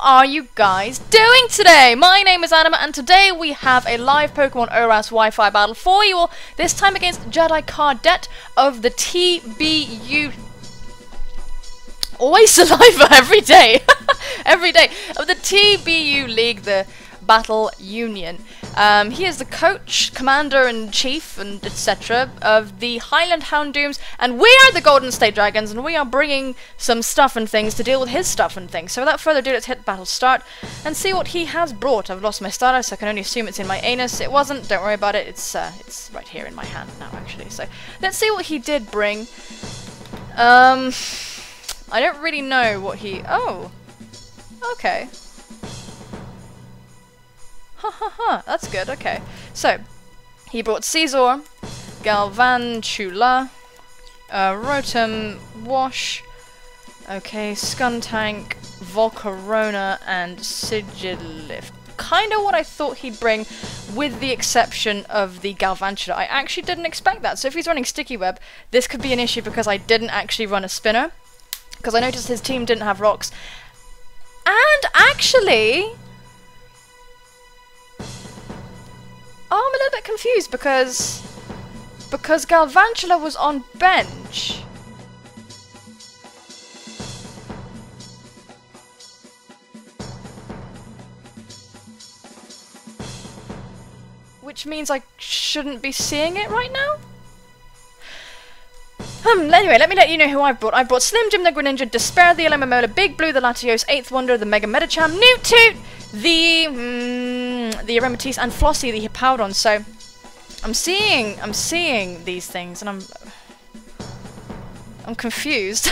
are you guys doing today? My name is Anima, and today we have a live Pokemon ORAS Wi-Fi battle for you all, this time against Jedi Cadet of the TBU. Always saliva every day. Every day. Of the TBU League, the Battle Union. He is the coach, commander-in-chief, and etc. of the Highland Houndooms, and we are the Golden State Dragons, and we are bringing some stuff and things to deal with his stuff and things. So without further ado, let's hit battle start and see what he has brought. I've lost my starter, so I can only assume it's in my anus. It wasn't, don't worry about it, it's right here in my hand now, actually. So let's see what he did bring. I don't really know what he... Oh! Okay. That's good, okay. So, he brought Caesar, Galvantula, Rotom, Wash, okay, Skuntank, Volcarona, and Sigilyph. Kinda what I thought he'd bring, with the exception of the Galvantula. I actually didn't expect that, so if he's running Sticky Web, this could be an issue because I didn't actually run a spinner, because I noticed his team didn't have rocks. And actually... Oh, I'm a little bit confused because Galvantula was on bench. Which means I shouldn't be seeing it right now? Anyway, let me let you know who I've brought. I brought Slim Jim the Greninja, Despair the Yellow Momola, Big Blue the Latios, 8th Wonder the Mega Medicham, Newtoot the Aromatisse, and Flossie the Hippowdon. So I'm seeing these things, and I'm confused.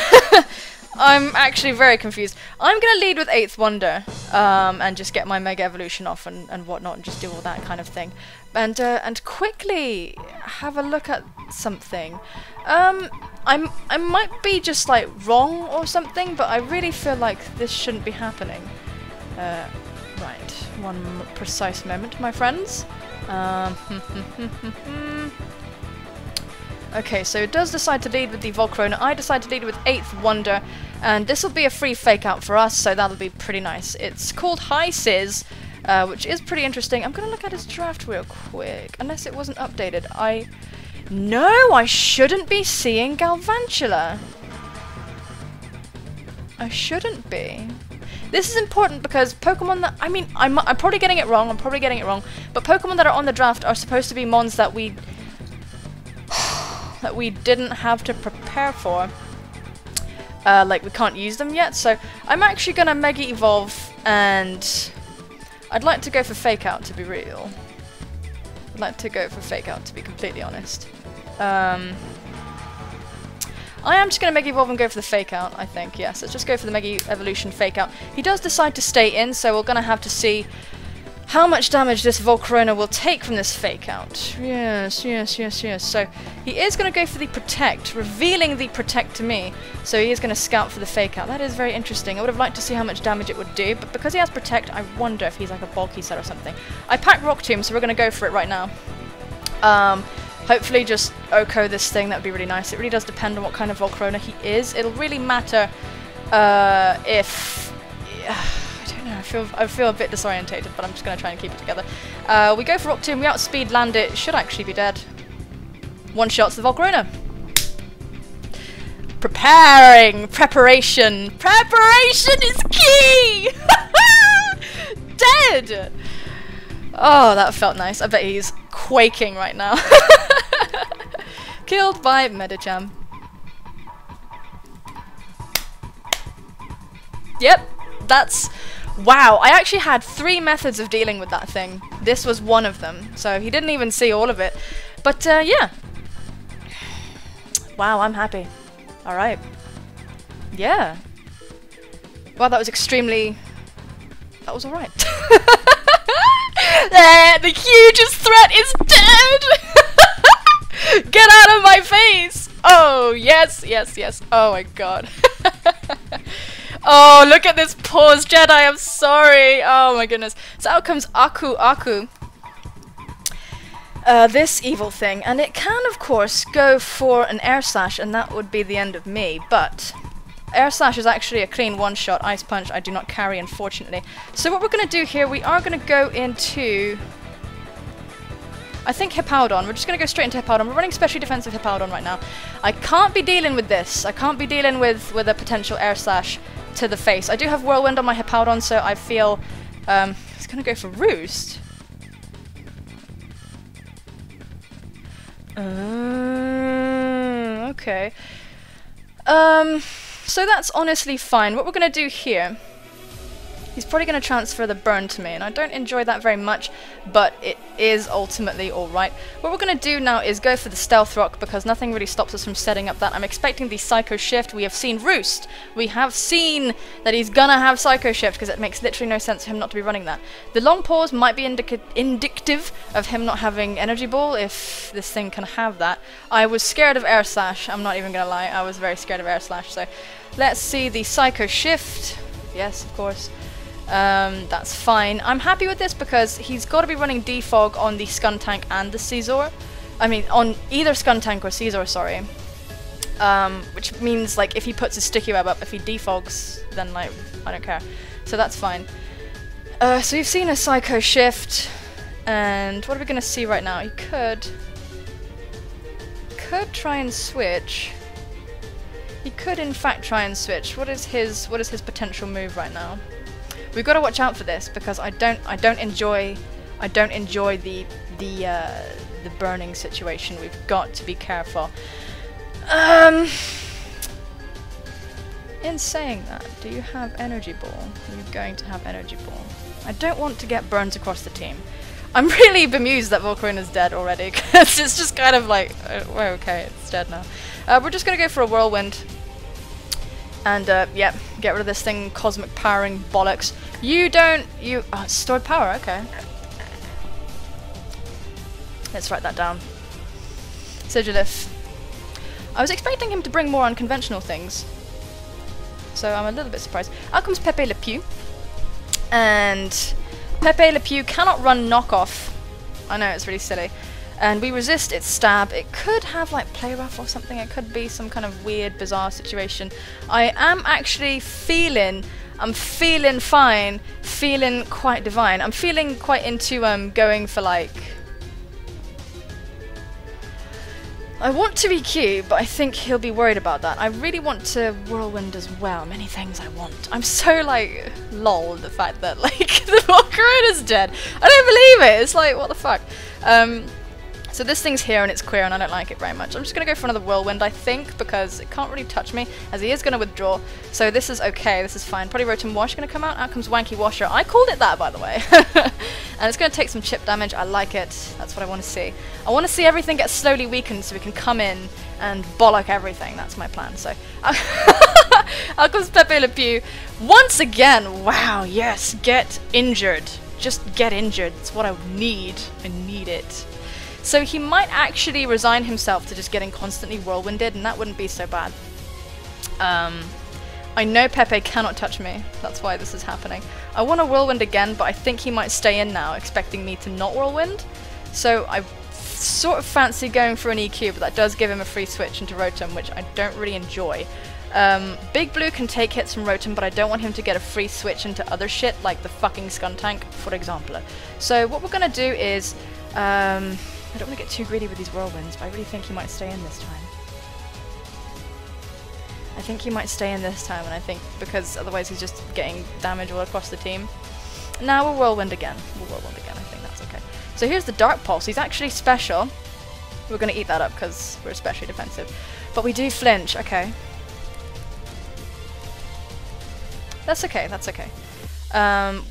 I'm actually very confused. I'm gonna lead with 8th Wonder, and just get my Mega Evolution off and whatnot, and just do all that kind of thing, and quickly have a look at something. I might be just like wrong or something, but I really feel like this shouldn't be happening. Right, one precise moment, my friends. Okay, so it does decide to lead with the Volcarona. I decide to lead with 8th Wonder, and this will be a free fake out for us, so that'll be pretty nice. It's called High Sizz, which is pretty interesting. I'm gonna look at his draft real quick, unless it wasn't updated. No, I shouldn't be seeing Galvantula. I shouldn't be. This is important because Pokemon that... I mean, I'm probably getting it wrong, but Pokemon that are on the draft are supposed to be mons that we... that we didn't have to prepare for. Like, we can't use them yet, so I'm actually gonna Mega Evolve, and I'd like to go for Fake Out, to be real. I'd like to go for Fake Out, to be completely honest. I am just going to Mega Evolve and go for the Fake Out, I think. Yes, let's just go for the Mega Evolution Fake Out. He does decide to stay in, so we're going to have to see how much damage this Volcarona will take from this Fake Out. Yes. So he is going to go for the Protect, revealing the Protect to me. So he is going to scout for the Fake Out. That is very interesting. I would have liked to see how much damage it would do, but because he has Protect, I wonder if he's like a bulky set or something. I packed Rock Tomb, so we're going to go for it right now. Hopefully just Oko this thing, that would be really nice. It really does depend on what kind of Volcarona he is. It'll really matter if... I don't know, I feel a bit disorientated, but I'm just going to try and keep it together. We go for Rock Tomb, we outspeed land it. Should actually be dead. One shot's the Volcarona. Preparation! Preparation is key! Dead! Oh, that felt nice. I bet he's quaking right now. Killed by Medicham. Yep, that's... Wow, I actually had 3 methods of dealing with that thing. This was one of them, so he didn't even see all of it. But, yeah. Wow, I'm happy. Alright. Yeah. Wow, that was extremely... That was alright. There, the hugest threat is dead! Get out of my face! Oh, yes. Oh my god. Oh, look at this pause, Jedi, I'm sorry. Oh my goodness. So out comes Aku. This evil thing, and it can, of course, go for an Air Slash, and that would be the end of me, but Air Slash is actually a clean one-shot. Ice Punch I do not carry, unfortunately. So what we're going to do here, we are going to go into... I think Hippowdon. We're just going to go straight into Hippowdon. We're running specially defensive Hippowdon right now. I can't be dealing with this. I can't be dealing with a potential Air Slash to the face. I do have Whirlwind on my Hippowdon, so I feel it's going to go for Roost. Okay. So that's honestly fine. What we're going to do here... He's probably going to transfer the burn to me, and I don't enjoy that very much, but it is ultimately alright. What we're going to do now is go for the Stealth Rock, because nothing really stops us from setting up that. I'm expecting the Psycho Shift. We have seen Roost. We have seen that he's going to have Psycho Shift, because it makes literally no sense for him not to be running that. The Long Pause might be indicative of him not having Energy Ball, if this thing can have that. I was scared of Air Slash, I'm not even going to lie. I was very scared of Air Slash, so let's see the Psycho Shift. Yes, of course. That's fine. I'm happy with this because he's got to be running Defog on the Skuntank and the Caesar. I mean, on either Skuntank or Caesar, sorry. Which means, like, if he puts his Sticky Web up, if he defogs, then, like, I don't care. So that's fine. So you've seen a Psycho Shift, and what are we going to see right now? He could try and switch. He could, in fact, try and switch. What is his potential move right now? We've got to watch out for this because I don't enjoy the burning situation. We've got to be careful. In saying that, do you have Energy Ball? Are you going to have Energy Ball? I don't want to get burns across the team. I'm really bemused that Volcarona's dead already because it's just kind of like, well, okay, it's dead now. We're just gonna go for a Whirlwind. And, yeah, get rid of this thing, Cosmic Powering bollocks. Oh, it's stored power, okay. Let's write that down. Sigilyph. I was expecting him to bring more unconventional things. So I'm a little bit surprised. Out comes Pepe Le Pew. And Pepe Le Pew cannot run knockoff. I know, it's really silly. And we resist its stab. It could have like Play Rough or something. It could be some kind of weird, bizarre situation. I am actually I'm feeling fine, feeling quite divine. I'm feeling quite into going for like... I want to be cute, but I think he'll be worried about that. I really want to Whirlwind as well. Many things I want. I'm so like lol the fact that like the Volcarona's dead. I don't believe it. It's like what the fuck. So this thing's here and it's queer and I don't like it very much. I'm just going to go for another Whirlwind, I think, because it can't really touch me, as he is going to withdraw. So this is okay, this is fine. Probably Rotom Wash going to come out. Out comes Wanky Washer. I called it that, by the way. And it's going to take some chip damage. I like it. That's what I want to see. I want to see everything get slowly weakened so we can come in and bollock everything. That's my plan. So out comes Pepe Le Pew. Once again, wow, yes, get injured. Just get injured. It's what I need. I need it. So he might actually resign himself to just getting constantly whirlwinded, and that wouldn't be so bad. I know Pepe cannot touch me. That's why this is happening. I want to whirlwind again, but I think he might stay in now, expecting me to not whirlwind. So I sort of fancy going for an EQ, but that does give him a free switch into Rotom, which I don't really enjoy. Big Blue can take hits from Rotom, but I don't want him to get a free switch into other shit, like the fucking Skuntank, for example. So what we're going to do is... I don't want to get too greedy with these whirlwinds, but I really think he might stay in this time. I think he might stay in this time, and I think because otherwise he's just getting damage all across the team. Now we'll whirlwind again. We'll whirlwind again, I think that's okay. So here's the Dark Pulse. He's actually special. We're going to eat that up because we're especially defensive. But we do flinch, okay. That's okay, that's okay.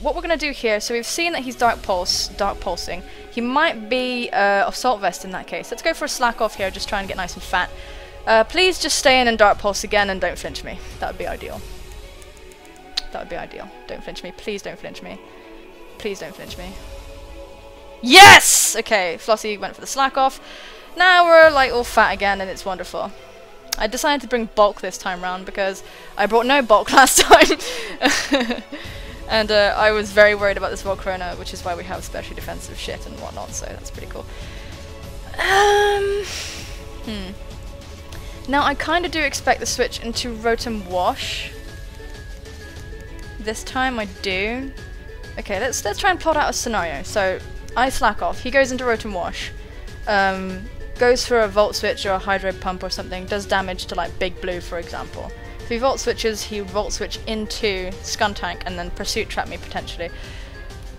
What we're going to do here, so we've seen that he's Dark Pulsing. He might be Assault Vest in that case. Let's go for a Slack Off here, just try and get nice and fat. Please just stay in and Dark Pulse again and don't flinch me. That would be ideal. That would be ideal. Don't flinch me. Please don't flinch me. Please don't flinch me. Yes! Okay, Flossie went for the Slack Off. Now we're like all fat again and it's wonderful. I decided to bring Bulk this time round because I brought no Bulk last time. And I was very worried about this Volcarona, which is why we have specially defensive shit and whatnot, so that's pretty cool. Now I kind of do expect the switch into Rotom Wash. This time I do. Okay, let's try and plot out a scenario. So I slack off. He goes into Rotom Wash. Goes for a Volt Switch or a Hydro Pump or something. Does damage to like Big Blue, for example. If he Volt Switches, he Volt Switch into Skuntank and then Pursuit Trap me potentially.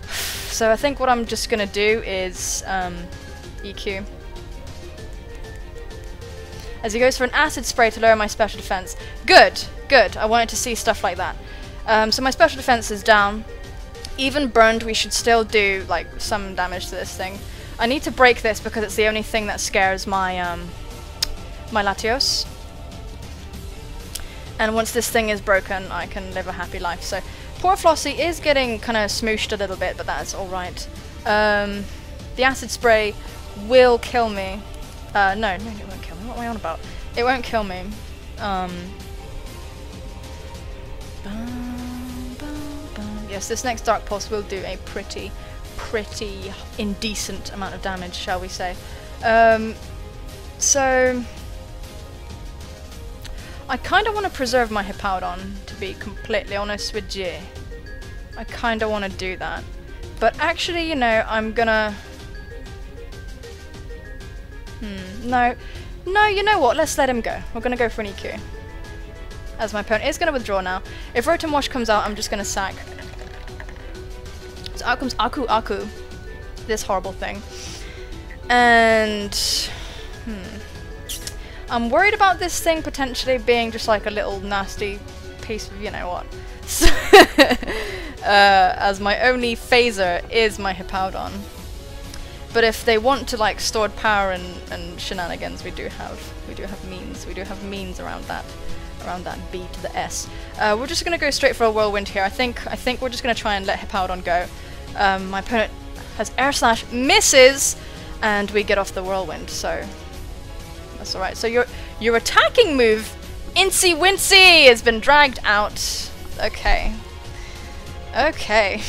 So I think what I'm just gonna do is EQ. As he goes for an Acid Spray to lower my special defense. Good, good. I wanted to see stuff like that. So my special defense is down. Even burned, we should still do like some damage to this thing. I need to break this because it's the only thing that scares my my Latios. And once this thing is broken, I can live a happy life. So poor Flossie is getting kind of smooshed a little bit, but that's all right. The Acid Spray will kill me. No, it won't kill me. What am I on about? It won't kill me. Yes, this next Dark Pulse will do a pretty indecent amount of damage, shall we say. So I kind of want to preserve my Hippowdon, to be completely honest with you. I kind of want to do that. But actually, you know, I'm gonna... No, you know what? Let's let him go. We're gonna go for an EQ. As my opponent is gonna withdraw now. If Rotom Wash comes out, I'm just gonna sack. So out comes Aku. This horrible thing. And... I'm worried about this thing potentially being just like a little nasty piece of, you know what. As my only phaser is my Hippowdon. But if they want to like stored power and shenanigans, we do have means around that B to the S. We're just gonna go straight for a Whirlwind here. I think we're just gonna try and let Hippowdon go. My opponent has Air Slash, misses, and we get off the Whirlwind. So that's all right. So your attacking move, Incy Wincy, has been dragged out. Okay. Okay.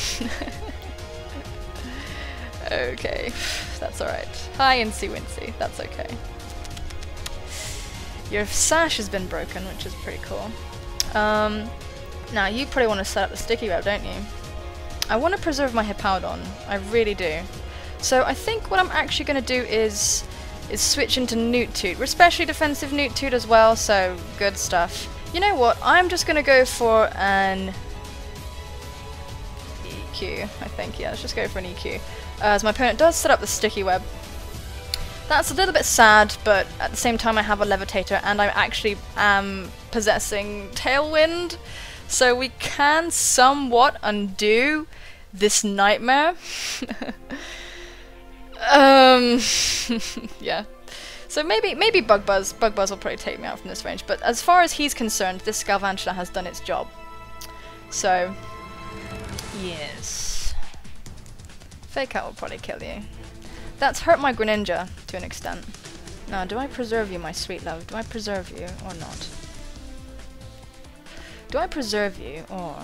Okay, that's alright. Hi, Incy Wincy, that's okay. Your sash has been broken, which is pretty cool. Now, you probably want to set up the sticky web, don't you? I want to preserve my Hippowdon, I really do. So I think what I'm actually going to do is switch into Newt Toot. We're especially defensive Newt Toot as well, so good stuff. You know what, I'm just going to go for an EQ, I think. Yeah, let's just go for an EQ. As my opponent does set up the sticky web. That's a little bit sad, but at the same time I have a Levitator and I actually am possessing Tailwind, so we can somewhat undo this nightmare. Yeah. So maybe Bug Buzz will probably take me out from this range, but as far as he's concerned, this Galvantula has done its job. So, yes. Fake Out will probably kill you. That's hurt my Greninja to an extent. Now, do I preserve you, my sweet love? Do I preserve you or not? Do I preserve you or...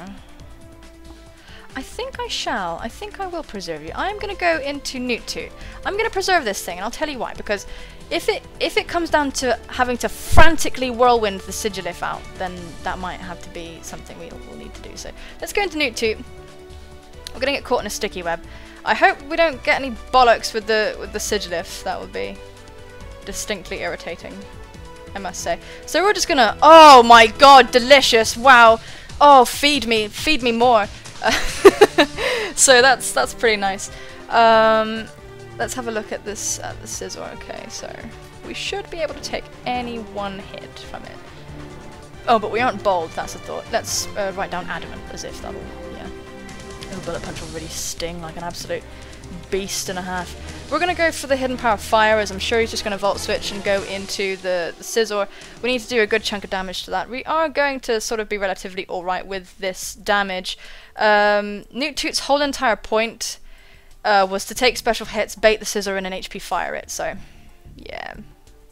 I think I shall. I think I will preserve you. I'm going to go into Newt Toot. I'm going to preserve this thing, and I'll tell you why. Because if it comes down to having to frantically Whirlwind the Sigilyph out, then that might have to be something we'll need to do. So let's go into Newt Toot. We're going to get caught in a sticky web. I hope we don't get any bollocks with the Sigilyph. That would be distinctly irritating, I must say. So we're just gonna... Oh my god, delicious! Wow! Oh, feed me more! So that's pretty nice. Let's have a look at this the Scizor. Okay, so we should be able to take any one hit from it. Oh, but we aren't bold. That's a thought. Let's write down Adamant as if that'll... Oh, Bullet Punch will really sting like an absolute beast and a half. We're going to go for the Hidden Power of Fire, as I'm sure he's just going to Volt Switch and go into the Scizor. We need to do a good chunk of damage to that. We are going to sort of be relatively alright with this damage. Newt Toot's whole entire point was to take special hits, bait the Scizor in, and HP fire it, so yeah,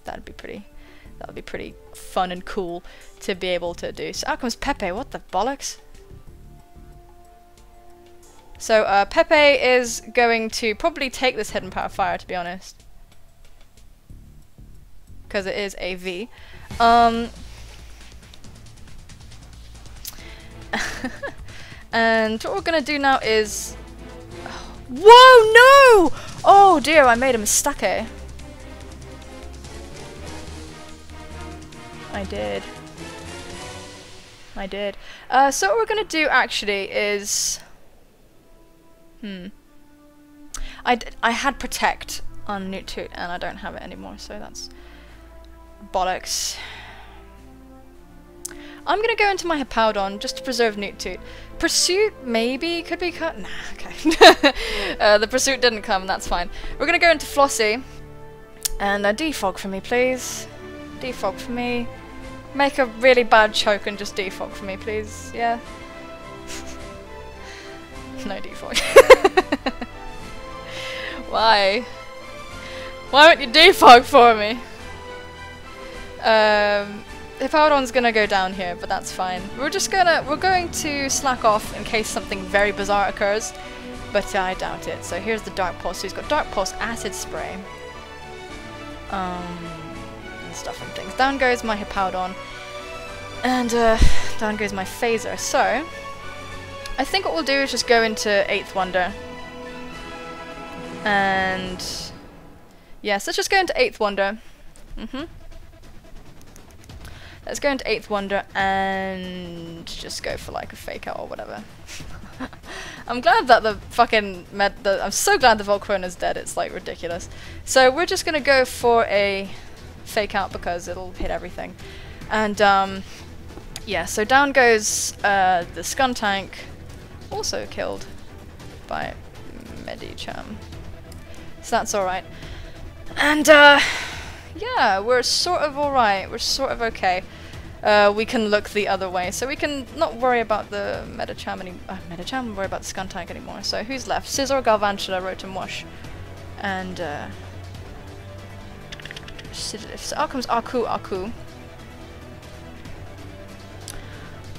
that would be pretty fun and cool to be able to do. So out comes Pepe, what the bollocks? So Pepe is going to probably take this Hidden Power of Fire, to be honest, because it is a V. And what we're gonna do now is... Whoa, no! Oh dear, I made a mistake. I did. So what we're gonna do actually is... I had Protect on Newt Toot and I don't have it anymore, so that's bollocks. I'm gonna go into my Hippowdon just to preserve Newt Toot. Pursuit maybe could be cut. Nah, okay. The Pursuit didn't come, that's fine. We're gonna go into Flossie and defog for me, please. Defog for me. Make a really bad choke and just defog for me, please. Yeah. No defog. Why? Why won't you defog for me? Hippowdon's gonna go down here, but that's fine. We're going to slack off in case something very bizarre occurs, but I doubt it. So here's the Dark Pulse. So he's got Dark Pulse, Acid Spray, and stuff and things. Down goes my Hippowdon, and down goes my Phaser. So I think what we'll do is just go into 8th Wonder, and yes, let's just go into 8th Wonder. Let's go into 8th Wonder and just go for like a fake out or whatever. I'm glad that the fucking I'm so glad the Volcrona's dead, it's like ridiculous. So we're just gonna go for a fake out because it'll hit everything. And yeah, so down goes the Skuntank, also killed by Medicham. So that's alright. And yeah, we're sort of alright, we're sort of okay. We can look the other way, so we can not worry about the Medicham anymore. Worry about the Skuntank anymore. So who's left? Scizor, Galvantula, Rotom Wash, and Sigilyph. So out comes Aku.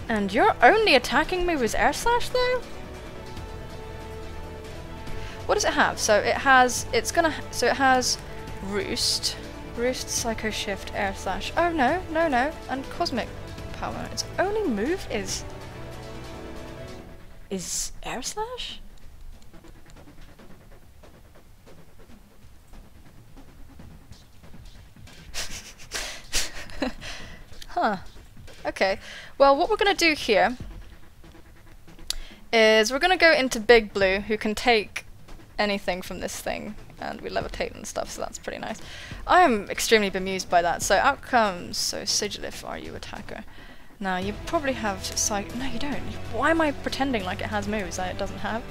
And your only attacking move is Air Slash, though. What does it have? So it has Roost. Roost, Psycho Shift, Air Slash. Oh no, and Cosmic Power. Its only move is Air Slash? Huh. Okay. Well, what we're gonna do here is we're gonna go into Big Blue, who can take anything from this thing. And we levitate and stuff, so that's pretty nice. I am extremely bemused by that. So out comes, Sigilyph, are you attacker? Now you probably have Psych. No, you don't. Why am I pretending like it has moves that it doesn't have?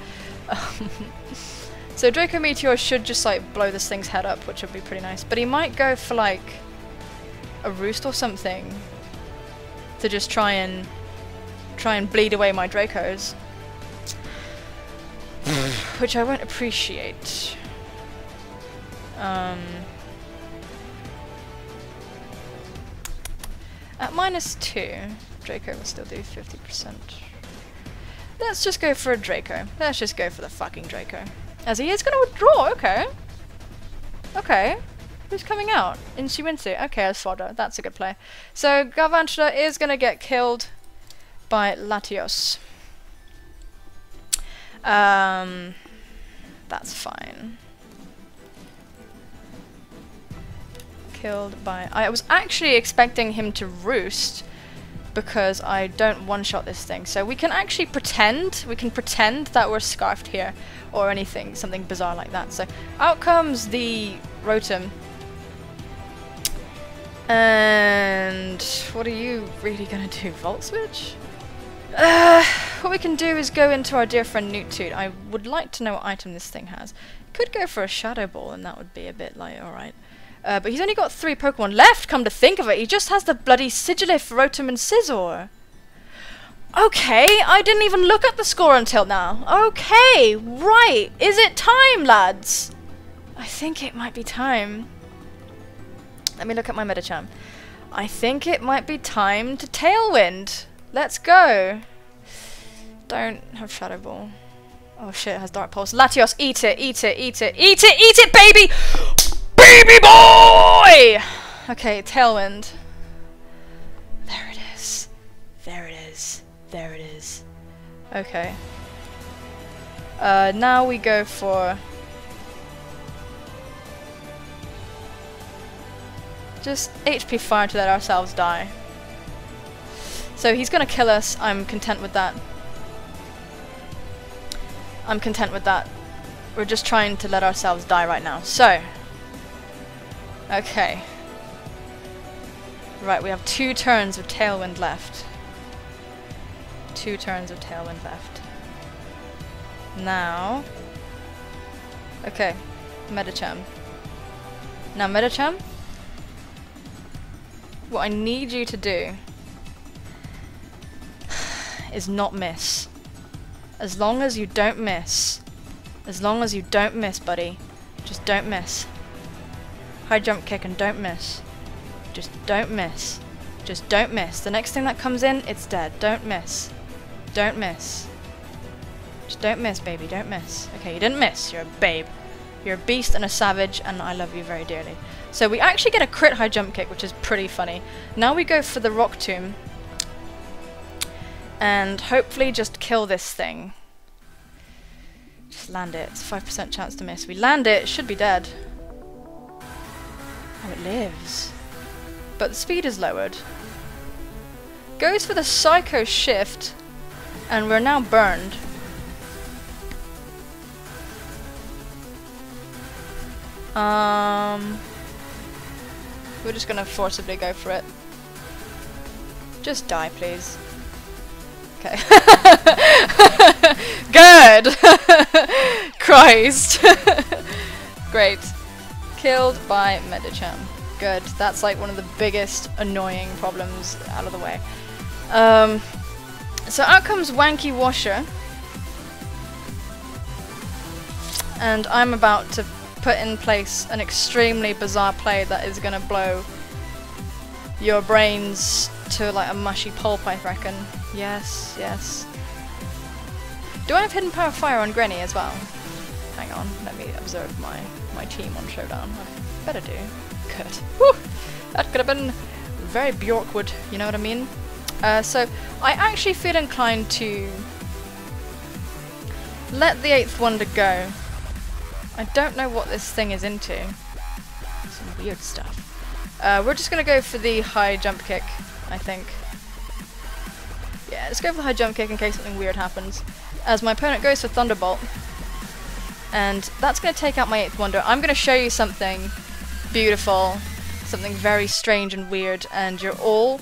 So Draco Meteor should just like blow this thing's head up, which would be pretty nice. But he might go for like a Roost or something to just try and bleed away my Dracos, which I won't appreciate. At -2, Draco will still do 50%. Let's just go for a Draco. Let's just go for the fucking Draco. As he is going to withdraw, okay. Okay. Who's coming out? Insuinsu. Okay, as fodder. That's a good play. So, Galvantula is going to get killed by Latios. That's fine. Killed by... I was actually expecting him to Roost because I don't one-shot this thing. So we can actually pretend, that we're scarfed here or anything, something bizarre like that. So out comes the Rotom. And what are you really gonna do? Volt Switch? What we can do is go into our dear friend Newt Toot. I would like to know what item this thing has. Could go for a Shadow Ball and that would be a bit like, alright. But he's only got 3 Pokemon left, come to think of it. He just has the bloody Sigilyph, Rotom and Scizor. Okay, I didn't even look at the score until now. Okay, right. Is it time, lads? I think it might be time. Let me look at my Medicham. I think it might be time to Tailwind. Let's go. Don't have Shadow Ball. Oh shit, it has Dark Pulse. Latios, eat it, eat it, eat it, eat it, eat it, baby! Baby boy! Okay, Tailwind. There it is. There it is. Okay. Now we go for... just HP fire to let ourselves die. So he's gonna kill us. I'm content with that. I'm content with that. We're just trying to let ourselves die right now. So... okay. Right, we have 2 turns of Tailwind left. 2 turns of Tailwind left. Now... okay. Medicham. Now Medicham, what I need you to do is not miss. As long as you don't miss. As long as you don't miss, buddy. Just don't miss. High jump kick and don't miss. Just don't miss. Just don't miss. The next thing that comes in, it's dead. Don't miss. Don't miss. Just don't miss, baby. Don't miss. Okay, you didn't miss. You're a babe. You're a beast and a savage, and I love you very dearly. So we actually get a crit high jump kick, which is pretty funny. Now we go for the rock tomb. And hopefully just kill this thing. Just land it. It's a 5% chance to miss. We land it. It should be dead. Oh, it lives. But the speed is lowered. Goes for the Psycho Shift. And we're now burned. We're just gonna forcibly go for it. Just die, please. Okay. Good! Christ! Great. Killed by Medicham. Good. That's like one of the biggest annoying problems out of the way. So out comes Wanky Washer. And I'm about to put in place an extremely bizarre play that is gonna blow your brains to like a mushy pulp, I reckon. Yes, yes. Do I have Hidden Power Fire on Granny as well? Hang on, let me observe my team on Showdown. I better do. Good. Whew! That could have been very Bjorkwood, you know what I mean? So, I actually feel inclined to let the 8th Wonder go. I don't know what this thing is into. Some weird stuff. We're just gonna go for the high jump kick, I think. Yeah, let's go for the high jump kick in case something weird happens. As my opponent goes for Thunderbolt. And that's gonna take out my 8th Wonder. I'm gonna show you something beautiful, something very strange and weird, and you're all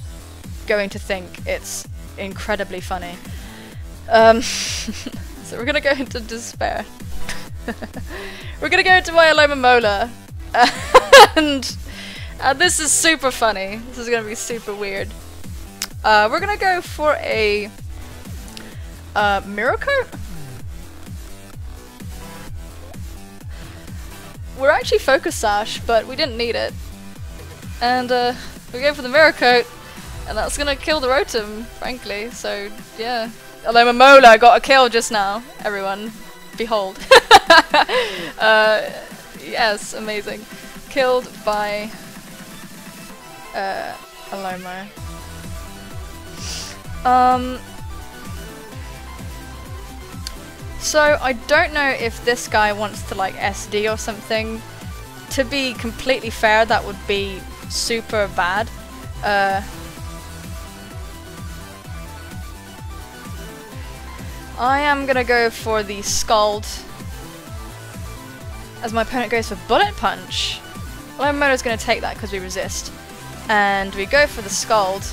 going to think it's incredibly funny. So we're gonna go into despair. We're gonna go into my Aloma Mola. And this is super funny. This is gonna be super weird. We're gonna go for a Mirror Coat? We're actually Focus Sash, but we didn't need it. And we go for the Mirror Coat, and that's gonna kill the Rotom, frankly. So yeah, Aloma Mola got a kill just now. Everyone, behold. Yes, amazing. Killed by Aloma. So I don't know if this guy wants to like SD or something. To be completely fair, that would be super bad. I am gonna go for the Scald as my opponent goes for Bullet Punch. Alomomoto's gonna take that because we resist. And we go for the Scald.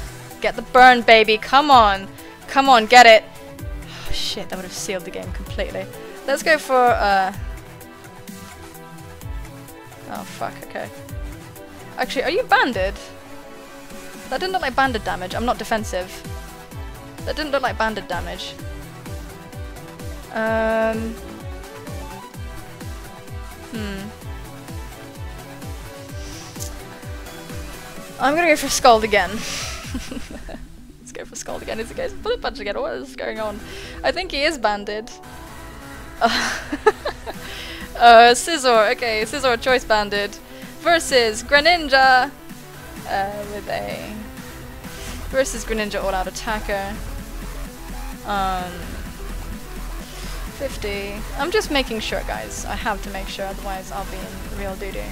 Get the burn, baby, come on! Come on, get it! Oh, shit, that would have sealed the game completely. Let's go for, oh, fuck, okay. Actually, are you banded? That didn't look like banded damage. I'm not defensive. That didn't look like banded damage. I'm gonna go for Scald again. Let's go for Scald again. Is it going Bullet Punch again? What is going on? I think he is banded. Scizor. Okay, Scizor choice banded versus Greninja with a versus Greninja all-out attacker. 50. I'm just making sure, guys. I have to make sure, otherwise I'll be in real doo-doo.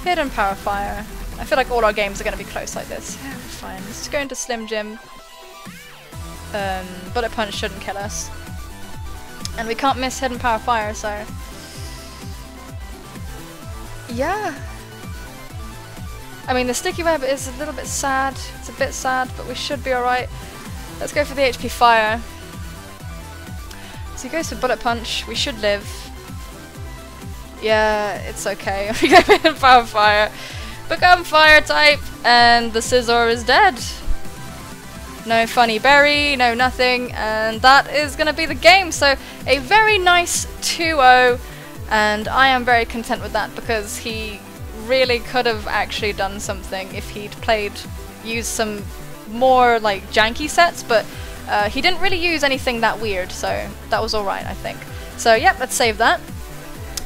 Hidden Power Fire. I feel like all our games are going to be close like this. Yeah, fine. Let's go into Slim Jim. Bullet Punch shouldn't kill us. And we can't miss Hidden Power Fire, so... yeah. I mean, the Sticky Web is a little bit sad. It's a bit sad, but we should be alright. Let's go for the HP Fire. So he goes for Bullet Punch. We should live. Yeah, it's okay. We go for Power Fire. Become Fire type, and the Scizor is dead. No Funny Berry, no nothing, and that is going to be the game. So a very nice 2-0, and I am very content with that because he really could have actually done something if he'd used some more like janky sets, but he didn't really use anything that weird, so that was alright, I think. So yeah, let's save that.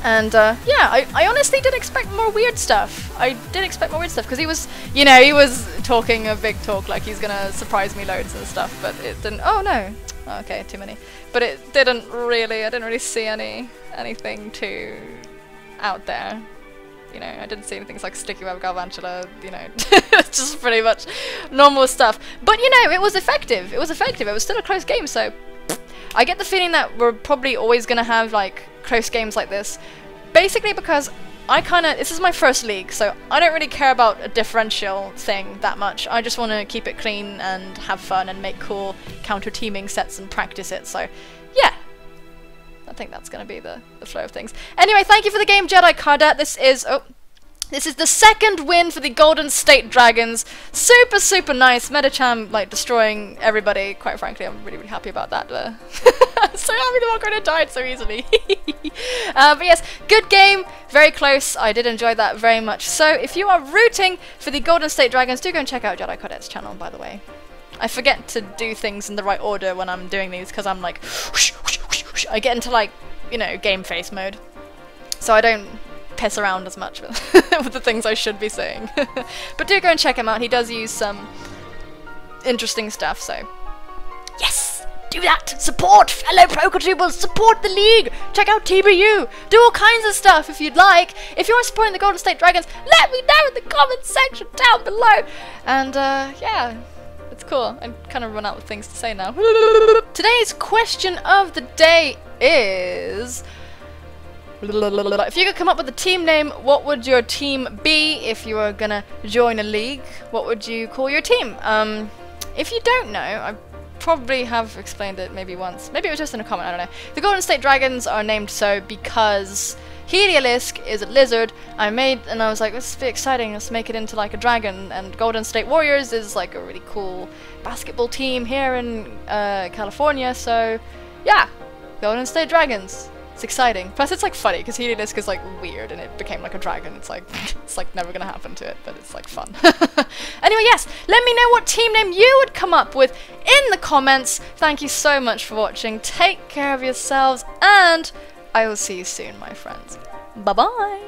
And yeah, I honestly did expect more weird stuff. I did expect more weird stuff because he was, you know, he was talking a big talk like he's gonna surprise me loads and stuff, but it didn't. Oh no, oh, okay, too many. But it didn't really. I didn't really see anything too out there. You know, I didn't see anything like Sticky Web, Galvantula, you know, it's just pretty much normal stuff. But you know, it was effective. It was effective. It was still a close game, so I get the feeling that we're probably always gonna have like close games like this. Basically because this is my first league, so I don't really care about a differential thing that much. I just want to keep it clean and have fun and make cool counter-teaming sets and practice it, so yeah. I think that's going to be the flow of things. Anyway, thank you for the game, Jedi Cardet. This is the second win for the Golden State Dragons. Super, super nice. Metacham, like, destroying everybody. Quite frankly, I'm really, really happy about that. I'm so happy the Walker died so easily. But yes, good game. Very close. I did enjoy that very much. So, if you are rooting for the Golden State Dragons, do go and check out Jedi Cardet's channel, by the way. I forget to do things in the right order when I'm doing these, because I'm like... whoosh, whoosh, whoosh, whoosh. I get into, like, you know, game face mode. So I don't piss around as much with, with the things I should be saying. But do go and check him out. He does use some interesting stuff, so... yes! Do that! Support fellow PokeTubers! Support the league! Check out TBU! Do all kinds of stuff if you'd like! If you're supporting the Golden State Dragons, let me know in the comments section down below! And, yeah... it's cool. I kind of run out of things to say now. Today's question of the day is... if you could come up with a team name, what would your team be if you were gonna join a league? What would you call your team? If you don't know, I probably have explained it maybe once. Maybe it was just in a comment, I don't know. The Golden State Dragons are named so because Heliolisk is a lizard. I was like, this is exciting, let's make it into like a dragon. And Golden State Warriors is like a really cool basketball team here in California, so yeah, Golden State Dragons. It's exciting. Plus it's like funny because Heliolisk is like weird and it became like a dragon. It's like never gonna happen to it, but it's like fun. Anyway, yes, let me know what team name you would come up with in the comments. Thank you so much for watching. Take care of yourselves and I will see you soon, my friends. Bye-bye!